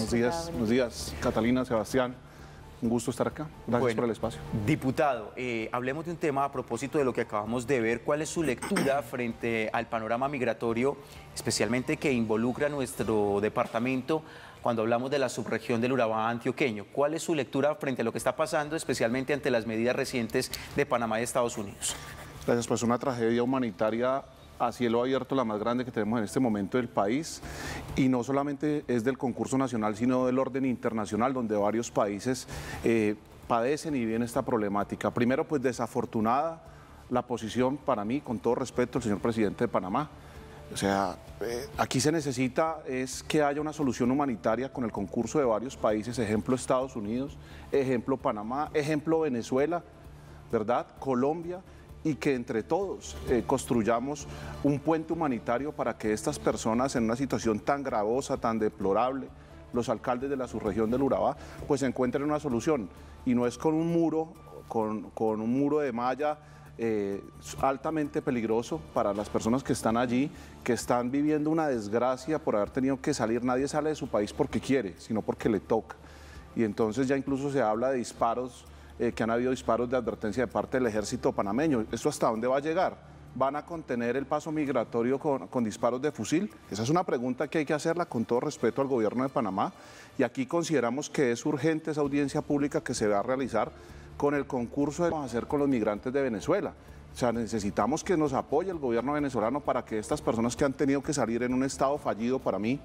Buenos días, Catalina, Sebastián. Un gusto estar acá. Gracias por el espacio. Diputado, hablemos de un tema a propósito de lo que acabamos de ver. ¿Cuál es su lectura frente al panorama migratorio, especialmente que involucra a nuestro departamento cuando hablamos de la subregión del Urabá antioqueño? ¿Cuál es su lectura frente a lo que está pasando, especialmente ante las medidas recientes de Panamá y Estados Unidos? Gracias, pues una tragedia humanitaria a cielo abierto, la más grande que tenemos en este momento del país, y no solamente es del concurso nacional, sino del orden internacional, donde varios países padecen y viven esta problemática. Primero, pues desafortunada la posición, para mí, con todo respeto, del señor presidente de Panamá. O sea, aquí se necesita es que haya una solución humanitaria con el concurso de varios países, ejemplo Estados Unidos, ejemplo Panamá, ejemplo Venezuela, ¿verdad? Colombia, y que entre todos construyamos un puente humanitario para que estas personas en una situación tan gravosa, tan deplorable, los alcaldes de la subregión del Urabá, pues encuentren una solución. Y no es con un muro, con un muro de malla altamente peligroso para las personas que están allí, que están viviendo una desgracia por haber tenido que salir. Nadie sale de su país porque quiere, sino porque le toca. Y entonces ya incluso se habla de disparos, que han habido disparos de advertencia de parte del ejército panameño. ¿Esto hasta dónde va a llegar? ¿Van a contener el paso migratorio con disparos de fusil? Esa es una pregunta que hay que hacerla con todo respeto al gobierno de Panamá, y aquí consideramos que es urgente esa audiencia pública que se va a realizar con el concurso que vamos a hacer con los migrantes de Venezuela. O sea, necesitamos que nos apoye el gobierno venezolano para que estas personas que han tenido que salir en un estado fallido, para mí,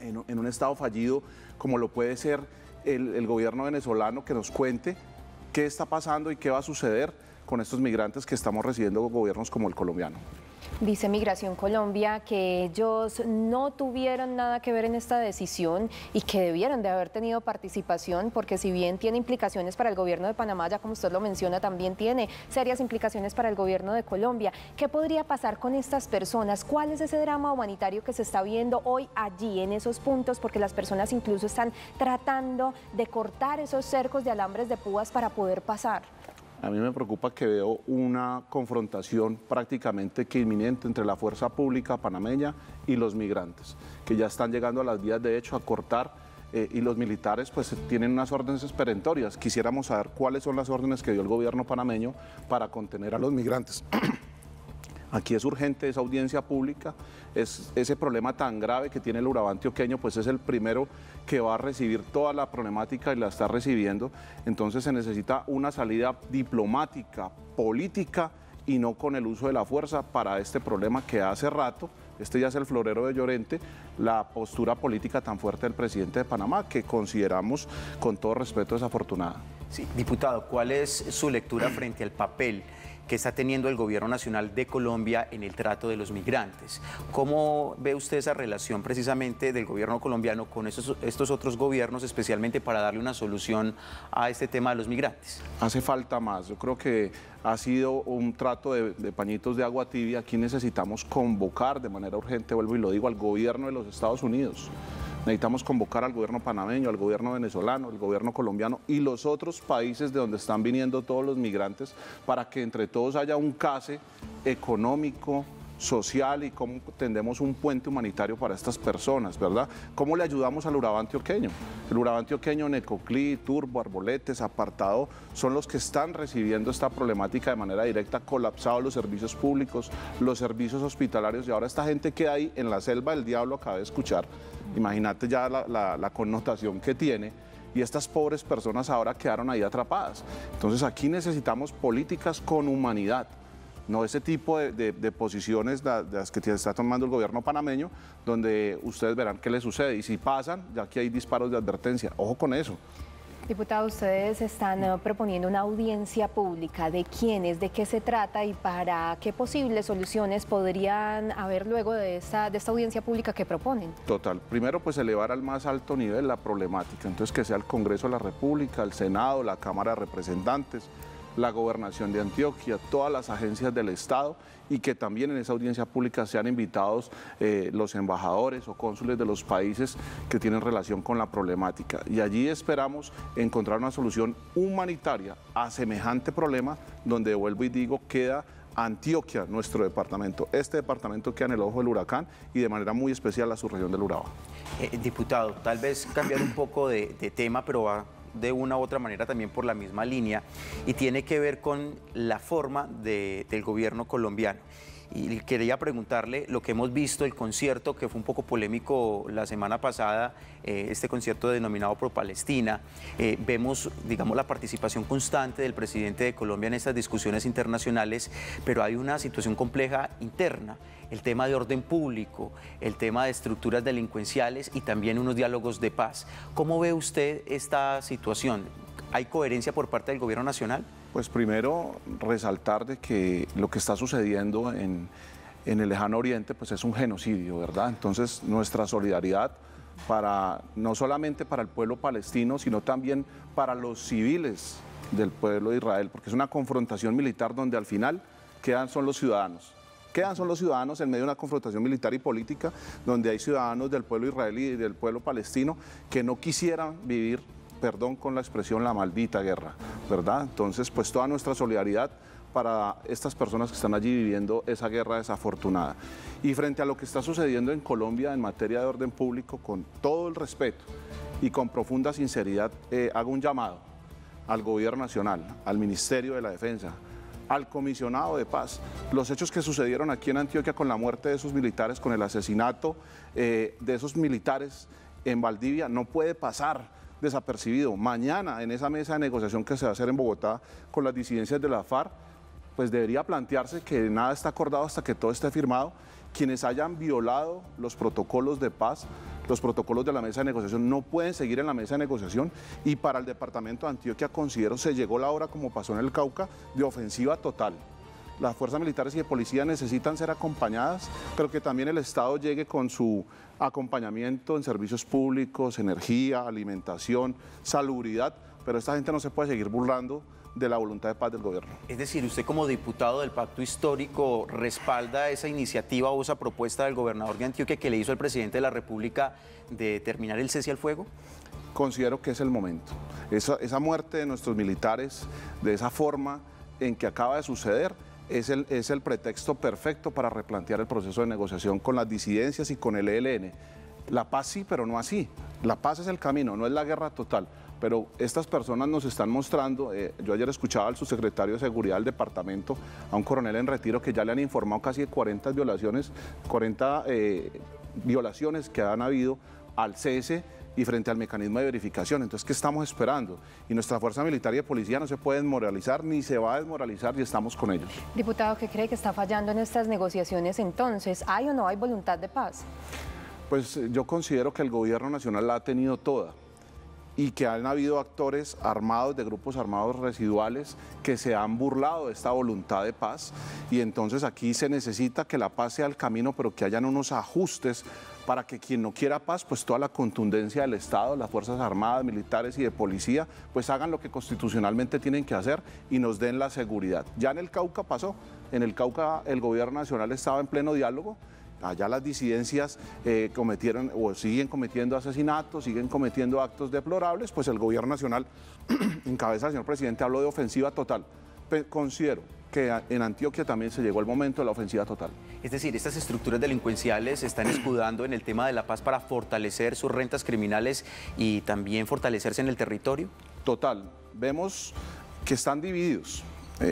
en un estado fallido como lo puede ser el gobierno venezolano, que nos cuente qué está pasando y qué va a suceder con estos migrantes que estamos recibiendo gobiernos como el colombiano. Dice Migración Colombia que ellos no tuvieron nada que ver en esta decisión y que debieron de haber tenido participación, porque si bien tiene implicaciones para el gobierno de Panamá, ya como usted lo menciona, también tiene serias implicaciones para el gobierno de Colombia. ¿Qué podría pasar con estas personas? ¿Cuál es ese drama humanitario que se está viendo hoy allí, en esos puntos? Porque las personas incluso están tratando de cortar esos cercos de alambres de púas para poder pasar. A mí me preocupa que veo una confrontación prácticamente que inminente entre la fuerza pública panameña y los migrantes, que ya están llegando a las vías de hecho a cortar, y los militares pues tienen unas órdenes perentorias. Quisiéramos saber cuáles son las órdenes que dio el gobierno panameño para contener a los migrantes. Aquí es urgente esa audiencia pública, ese problema tan grave que tiene el Urabá antioqueño, pues es el primero que va a recibir toda la problemática y la está recibiendo. Entonces se necesita una salida diplomática, política, y no con el uso de la fuerza para este problema que hace rato, este ya es el florero de Llorente, la postura política tan fuerte del presidente de Panamá, que consideramos con todo respeto desafortunada. Sí, diputado, ¿cuál es su lectura frente al papel que está teniendo el gobierno nacional de Colombia en el trato de los migrantes? ¿Cómo ve usted esa relación precisamente del gobierno colombiano con estos otros gobiernos, especialmente para darle una solución a este tema de los migrantes? Hace falta más. Yo creo que ha sido un trato de pañitos de agua tibia. Aquí necesitamos convocar de manera urgente, vuelvo y lo digo, al gobierno de los Estados Unidos. Necesitamos convocar al gobierno panameño, al gobierno venezolano, al gobierno colombiano y los otros países de donde están viniendo todos los migrantes, para que entre todos haya un case económico, social, y cómo tendemos un puente humanitario para estas personas, ¿verdad? ¿Cómo le ayudamos al Urabá antioqueño? El Urabá antioqueño, Necoclí, Turbo, Arboletes, Apartado, son los que están recibiendo esta problemática de manera directa, colapsados los servicios públicos, los servicios hospitalarios, y ahora esta gente queda ahí en la selva del diablo, acabé de escuchar. Imagínate ya la connotación que tiene, y estas pobres personas ahora quedaron ahí atrapadas. Entonces aquí necesitamos políticas con humanidad, no ese tipo de posiciones de las que está tomando el gobierno panameño, donde ustedes verán qué les sucede, y si pasan, ya que hay disparos de advertencia, ojo con eso. Diputado, ustedes están proponiendo una audiencia pública. ¿De quiénes? ¿De qué se trata? ¿Y para qué posibles soluciones podrían haber luego de esta audiencia pública que proponen? Total. Primero, pues elevar al más alto nivel la problemática. Entonces, que sea el Congreso de la República, el Senado, la Cámara de Representantes, la Gobernación de Antioquia, todas las agencias del Estado, y que también en esa audiencia pública sean invitados los embajadores o cónsules de los países que tienen relación con la problemática. Y allí esperamos encontrar una solución humanitaria a semejante problema, donde, vuelvo y digo, queda Antioquia, nuestro departamento. Este departamento queda en el ojo del huracán y de manera muy especial a su región del Urabá. Diputado, tal vez cambiar un poco de tema, pero va de una u otra manera también por la misma línea y tiene que ver con la forma del gobierno colombiano. Y quería preguntarle lo que hemos visto, el concierto que fue un poco polémico la semana pasada, este concierto denominado Pro Palestina. Vemos, digamos, la participación constante del presidente de Colombia en estas discusiones internacionales, pero hay una situación compleja interna, el tema de orden público, el tema de estructuras delincuenciales y también unos diálogos de paz. ¿Cómo ve usted esta situación? ¿Hay coherencia por parte del gobierno nacional? Pues primero resaltar de que lo que está sucediendo en el lejano oriente pues es un genocidio, ¿verdad? Entonces nuestra solidaridad no solamente para el pueblo palestino, sino también para los civiles del pueblo de Israel, porque es una confrontación militar donde al final quedan son los ciudadanos. Quedan son los ciudadanos en medio de una confrontación militar y política donde hay ciudadanos del pueblo israelí y del pueblo palestino que no quisieran vivir, perdón con la expresión, la maldita guerra, ¿verdad? Entonces, pues toda nuestra solidaridad para estas personas que están allí viviendo esa guerra desafortunada. Y frente a lo que está sucediendo en Colombia en materia de orden público, con todo el respeto y con profunda sinceridad, hago un llamado al Gobierno Nacional, al Ministerio de la Defensa, al Comisionado de Paz. Los hechos que sucedieron aquí en Antioquia con la muerte de esos militares, con el asesinato de esos militares en Valdivia, no puede pasar desapercibido. Mañana, en esa mesa de negociación que se va a hacer en Bogotá con las disidencias de la FARC, pues debería plantearse que nada está acordado hasta que todo esté firmado. Quienes hayan violado los protocolos de paz, los protocolos de la mesa de negociación, no pueden seguir en la mesa de negociación. Y para el departamento de Antioquia considero se llegó la hora, como pasó en el Cauca, de ofensiva total. Las fuerzas militares y de policía necesitan ser acompañadas, pero que también el Estado llegue con su acompañamiento en servicios públicos, energía, alimentación, salubridad, pero esta gente no se puede seguir burlando de la voluntad de paz del gobierno. Es decir, usted como diputado del Pacto Histórico respalda esa iniciativa o esa propuesta del gobernador de Antioquia que le hizo al presidente de la República de terminar el cese al fuego. Considero que es el momento. Esa muerte de nuestros militares, de esa forma en que acaba de suceder, es el pretexto perfecto para replantear el proceso de negociación con las disidencias y con el ELN. La paz sí, pero no así. La paz es el camino, no es la guerra total. Pero estas personas nos están mostrando, yo ayer escuchaba al subsecretario de Seguridad del departamento, a un coronel en retiro, que ya le han informado casi de 40 violaciones que han habido al cese y frente al mecanismo de verificación. Entonces, ¿qué estamos esperando? Y nuestra fuerza militar y de policía no se puede desmoralizar ni se va a desmoralizar y estamos con ellos. Diputado, ¿qué cree que está fallando en estas negociaciones entonces? ¿Hay o no hay voluntad de paz? Pues yo considero que el gobierno nacional la ha tenido toda y que han habido actores armados de grupos armados residuales que se han burlado de esta voluntad de paz y entonces aquí se necesita que la paz sea el camino, pero que hayan unos ajustes para que quien no quiera paz, pues toda la contundencia del Estado, las Fuerzas Armadas, militares y de policía, pues hagan lo que constitucionalmente tienen que hacer y nos den la seguridad. Ya en el Cauca pasó, en el Cauca el gobierno nacional estaba en pleno diálogo. Allá las disidencias cometieron o siguen cometiendo asesinatos, siguen cometiendo actos deplorables, pues el gobierno nacional, en cabeza del señor presidente, habló de ofensiva total. Considero que en Antioquia también se llegó el momento de la ofensiva total. Es decir, estas estructuras delincuenciales se están escudando en el tema de la paz para fortalecer sus rentas criminales y también fortalecerse en el territorio. Total, vemos que están divididos.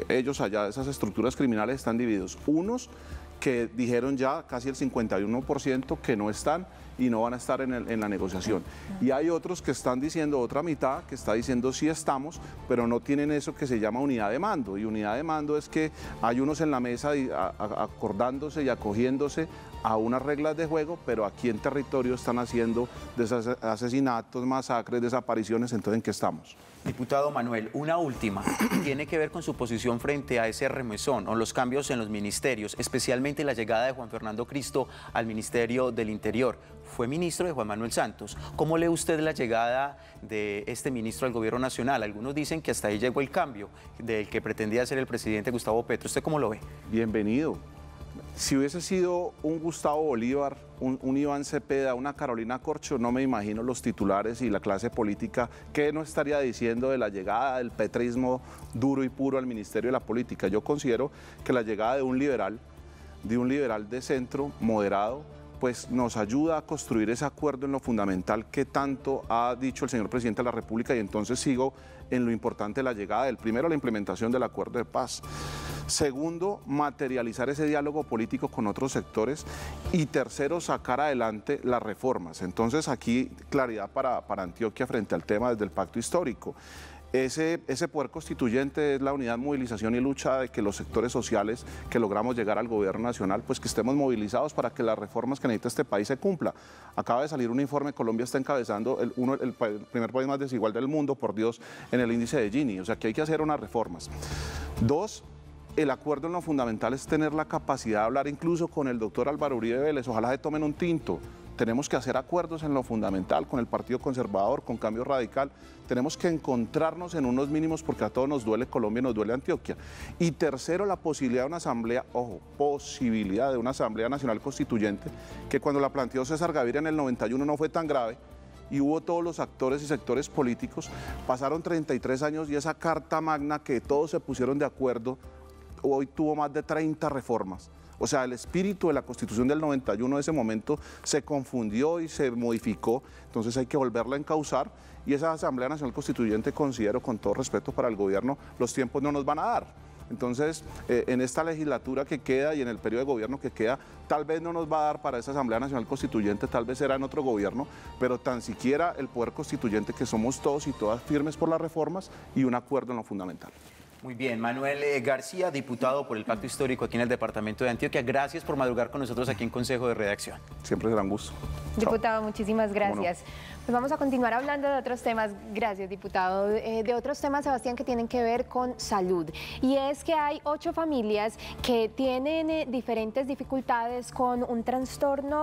Ellos allá, esas estructuras criminales están divididos. Unos que dijeron ya casi el 51% que no están y no van a estar en la negociación. Y hay otros que están diciendo, otra mitad que está diciendo sí estamos, pero no tienen eso que se llama unidad de mando. Y unidad de mando es que hay unos en la mesa acordándose y acogiéndose a unas reglas de juego, pero aquí en territorio están haciendo asesinatos, masacres, desapariciones. Entonces, ¿en qué estamos? Diputado Manuel, una última, tiene que ver con su posición frente a ese remesón o los cambios en los ministerios, especialmente la llegada de Juan Fernando Cristo al Ministerio del Interior. Fue ministro de Juan Manuel Santos. ¿Cómo lee usted la llegada de este ministro al Gobierno Nacional? Algunos dicen que hasta ahí llegó el cambio del que pretendía ser el presidente Gustavo Petro. ¿Usted cómo lo ve? Bienvenido. Si hubiese sido un Gustavo Bolívar, un Iván Cepeda, una Carolina Corcho, no me imagino los titulares y la clase política que no estaría diciendo de la llegada del petrismo duro y puro al Ministerio de la Política. Yo considero que la llegada de un liberal de centro, moderado, pues nos ayuda a construir ese acuerdo en lo fundamental que tanto ha dicho el señor presidente de la República, y entonces sigo en lo importante de la llegada del primero, la implementación del acuerdo de paz. Segundo, materializar ese diálogo político con otros sectores. Y tercero, sacar adelante las reformas. Entonces aquí claridad para Antioquia frente al tema desde el pacto histórico. Ese poder constituyente es la unidad, movilización y lucha de que los sectores sociales que logramos llegar al gobierno nacional, pues que estemos movilizados para que las reformas que necesita este país se cumplan. Acaba de salir un informe, Colombia está encabezando el primer país más desigual del mundo, por Dios, en el índice de Gini, o sea que hay que hacer unas reformas. Dos, el acuerdo en lo fundamental es tener la capacidad de hablar incluso con el doctor Álvaro Uribe Vélez, ojalá se tomen un tinto. Tenemos que hacer acuerdos en lo fundamental con el Partido Conservador, con Cambio Radical. Tenemos que encontrarnos en unos mínimos porque a todos nos duele Colombia y nos duele Antioquia. Y tercero, la posibilidad de una asamblea, posibilidad de una asamblea nacional constituyente, que cuando la planteó César Gaviria en el 91 no fue tan grave, y hubo todos los actores y sectores políticos. Pasaron 33 años y esa carta magna que todos se pusieron de acuerdo, hoy tuvo más de 30 reformas. O sea, el espíritu de la Constitución del 91 de ese momento se confundió y se modificó, entonces hay que volverla a encauzar, y esa Asamblea Nacional Constituyente, considero, con todo respeto para el gobierno, los tiempos no nos van a dar. Entonces, en esta legislatura que queda y en el periodo de gobierno que queda, tal vez no nos va a dar para esa Asamblea Nacional Constituyente, tal vez será en otro gobierno, pero tan siquiera el poder constituyente que somos todos y todas firmes por las reformas y un acuerdo en lo fundamental. Muy bien, Manuel García, diputado por el Pacto Histórico aquí en el departamento de Antioquia. Gracias por madrugar con nosotros aquí en Consejo de Redacción. Siempre será un gusto. Diputado, muchísimas gracias. Pues vamos a continuar hablando de otros temas. Gracias, diputado. De otros temas, Sebastián, que tienen que ver con salud. Y es que hay 8 familias que tienen diferentes dificultades con un trastorno